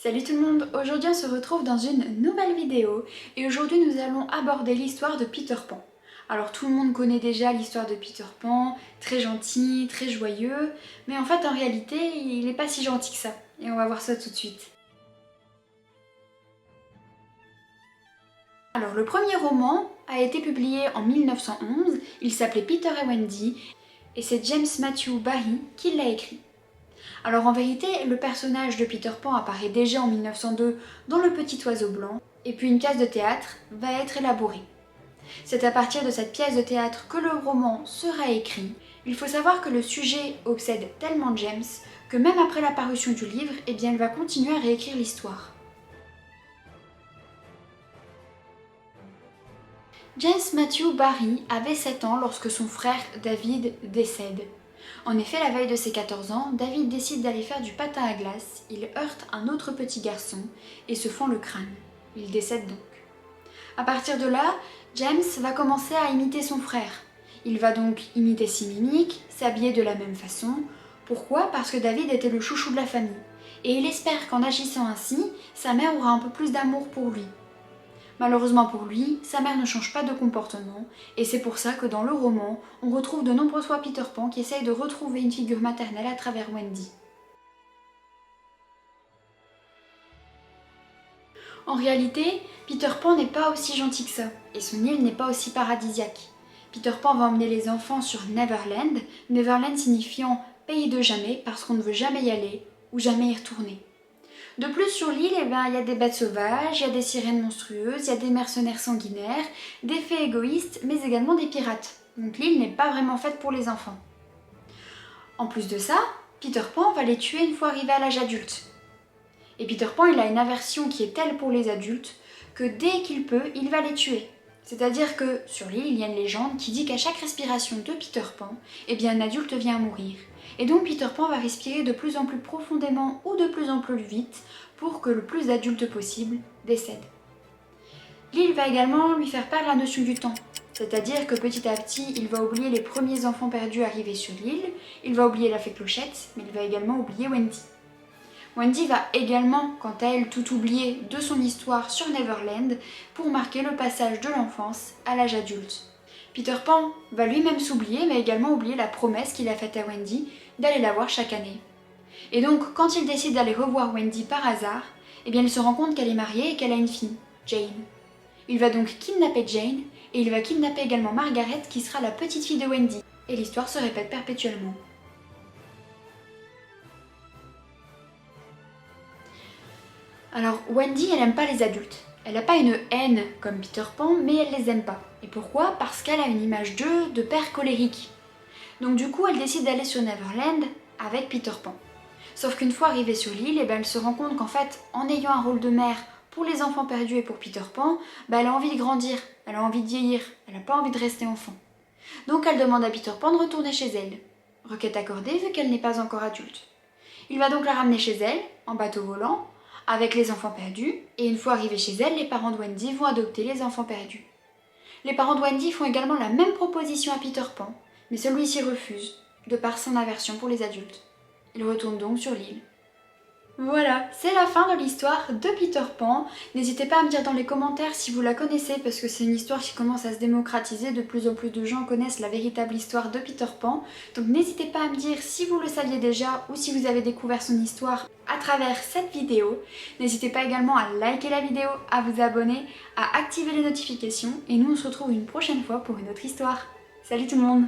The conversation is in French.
Salut tout le monde, aujourd'hui on se retrouve dans une nouvelle vidéo et aujourd'hui nous allons aborder l'histoire de Peter Pan. Alors tout le monde connaît déjà l'histoire de Peter Pan, très gentil, très joyeux, mais en fait en réalité il n'est pas si gentil que ça et on va voir ça tout de suite. Alors le premier roman a été publié en 1911, il s'appelait Peter et Wendy et c'est James Matthew Barrie qui l'a écrit. Alors en vérité, le personnage de Peter Pan apparaît déjà en 1902 dans Le Petit Oiseau Blanc, et puis une pièce de théâtre va être élaborée. C'est à partir de cette pièce de théâtre que le roman sera écrit. Il faut savoir que le sujet obsède tellement James que même après la parution du livre, il va continuer à réécrire l'histoire. James Matthew Barrie avait 7 ans lorsque son frère David décède. En effet, la veille de ses 14 ans, David décide d'aller faire du patin à glace, il heurte un autre petit garçon et se fend le crâne. Il décède donc. À partir de là, James va commencer à imiter son frère. Il va donc imiter ses mimiques, s'habiller de la même façon. Pourquoi ? Parce que David était le chouchou de la famille. Et il espère qu'en agissant ainsi, sa mère aura un peu plus d'amour pour lui. Malheureusement pour lui, sa mère ne change pas de comportement, et c'est pour ça que dans le roman, on retrouve de nombreuses fois Peter Pan qui essaye de retrouver une figure maternelle à travers Wendy. En réalité, Peter Pan n'est pas aussi gentil que ça, et son île n'est pas aussi paradisiaque. Peter Pan va emmener les enfants sur Neverland, Neverland signifiant pays de jamais parce qu'on ne veut jamais y aller ou jamais y retourner. De plus, sur l'île, il y a des bêtes sauvages, il y a des sirènes monstrueuses, il y a des mercenaires sanguinaires, des fées égoïstes, mais également des pirates. Donc l'île n'est pas vraiment faite pour les enfants. En plus de ça, Peter Pan va les tuer une fois arrivé à l'âge adulte. Et Peter Pan, il a une aversion qui est telle pour les adultes que dès qu'il peut, il va les tuer. C'est-à-dire que sur l'île, il y a une légende qui dit qu'à chaque respiration de Peter Pan, un adulte vient à mourir. Et donc Peter Pan va respirer de plus en plus profondément ou de plus en plus vite pour que le plus d'adultes possible décèdent. L'île va également lui faire perdre la notion du temps. C'est-à-dire que petit à petit, il va oublier les premiers enfants perdus arrivés sur l'île, il va oublier la fée Clochette, mais il va également oublier Wendy. Wendy va également, quant à elle, tout oublier de son histoire sur Neverland pour marquer le passage de l'enfance à l'âge adulte. Peter Pan va lui-même s'oublier, mais également oublier la promesse qu'il a faite à Wendy d'aller la voir chaque année. Et donc, quand il décide d'aller revoir Wendy par hasard, il se rend compte qu'elle est mariée et qu'elle a une fille, Jane. Il va donc kidnapper Jane, et il va kidnapper également Margaret, qui sera la petite fille de Wendy. Et l'histoire se répète perpétuellement. Alors, Wendy, elle aime pas les adultes. Elle n'a pas une haine comme Peter Pan, mais elle les aime pas. Et pourquoi ? Parce qu'elle a une image d'eux de père colérique. Donc du coup, elle décide d'aller sur Neverland avec Peter Pan. Sauf qu'une fois arrivée sur l'île, elle se rend compte qu'en fait, en ayant un rôle de mère pour les enfants perdus et pour Peter Pan, elle a envie de grandir, elle a envie de vieillir, elle n'a pas envie de rester enfant. Donc elle demande à Peter Pan de retourner chez elle. Requête accordée vu qu'elle n'est pas encore adulte. Il va donc la ramener chez elle, en bateau volant, avec les enfants perdus, et une fois arrivés chez elle, les parents de Wendy vont adopter les enfants perdus. Les parents de Wendy font également la même proposition à Peter Pan, mais celui-ci refuse, de par son aversion pour les adultes. Il retourne donc sur l'île. Voilà, c'est la fin de l'histoire de Peter Pan. N'hésitez pas à me dire dans les commentaires si vous la connaissez, parce que c'est une histoire qui commence à se démocratiser, de plus en plus de gens connaissent la véritable histoire de Peter Pan. Donc n'hésitez pas à me dire si vous le saviez déjà ou si vous avez découvert son histoire à travers cette vidéo. N'hésitez pas également à liker la vidéo, à vous abonner, à activer les notifications, et nous on se retrouve une prochaine fois pour une autre histoire. Salut tout le monde!